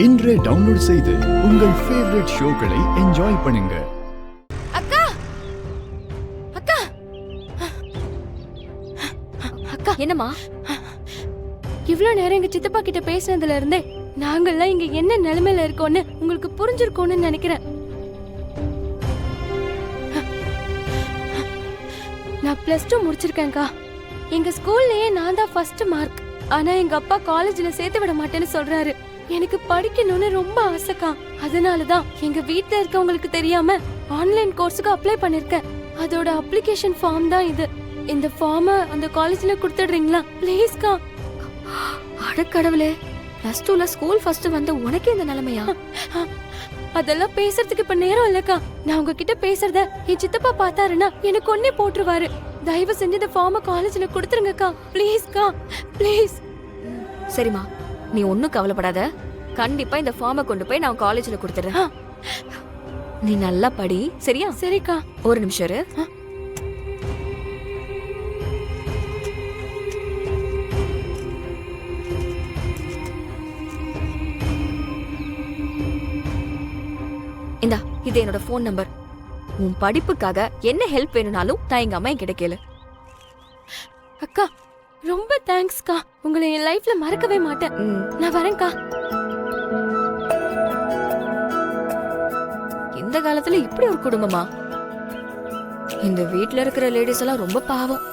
இன்றே டவுன்லோட் செய்து உங்கள் ஃபேவரட் ஷோக்களை என்ஜாய் பண்ணுங்க. அக்கா அக்கா அக்கா என்னம்மா? இவ்ளோ நேரம் எங்க சித்தப்பா கிட்ட பேசினதுல இருந்தே நாங்கெல்லாம் இங்க என்ன நிலைமையில இருக்கோம்னு உங்களுக்கு புரிஞ்சிருக்கோம்னு நினைக்கிறேன். நான் +2 முடிச்சிருக்கேன்க்கா. எங்க ஸ்கூல்லயே நான் தான் ஃபர்ஸ்ட் மார்க். ஆனா எங்க அப்பா காலேஜ்ல சேர்த்து விட மாட்டேன்னு சொல்றாரு. எனக்கு படிக்கணும்னு ரொம்ப ஆசைக்கா. அதனாலதான் எங்க வீட்ல இருக்கவங்களுக்கு தெரியாம ஆன்லைன் கோர்ஸுக்கு அப்ளை பண்ணிருக்கேன். அதோட அப்ளிகேஷன் ஃபார்ம் தான் இது. இந்த ஃபார்மை அந்த காலேஜ்ல கொடுத்துடுறீங்களா ப்ளீஸ்க்கா? அட கடவுளே, +2ல ஸ்கூல் ஃபர்ஸ்ட் வந்து உனக்கே இந்த நிலைமையா? அதெல்லாம் பேசுறதுக்கு இப்ப நேரம் இல்லக்கா. நான் உங்ககிட்ட பேசுறத என் சித்தப்பா பார்த்தாருன்னா எனக்கு ஒன்னே போட்டுருவாரு. தயவு செஞ்சு இந்த ஃபார்மை காலேஜ்ல கொடுத்துருங்கக்கா ப்ளீஸ்க்கா, ப்ளீஸ். சரிம்மா, நீ ஒன்னும் கவலைப்படாத. கண்டிப்பா இந்த ஃபார்மை கொண்டு போய் நான் காலேஜ்ல கொடுத்துறேன். நீ நல்லா படி, சரியா? சரிக்கா. ஒரு நிமிஷம் இரு. இந்தா, இது என்னோட ஃபோன் நம்பர். உன் படிப்புக்காக என்ன ஹெல்ப் வேணும்னாலும் நான் எங்க அம்மா என்கிட்ட கேளு. அக்கா ரொம்ப தேங்க்ஸ்க்கா. உங்களை என் லைஃப்ல மறக்கவே மாட்டேன். நான் வரேன்க்கா. இந்த காலத்துல இப்படி ஒரு குடும்பமா? இந்த வீட்ல இருக்கிற லேடிஸ் எல்லாம் ரொம்ப பாவம்.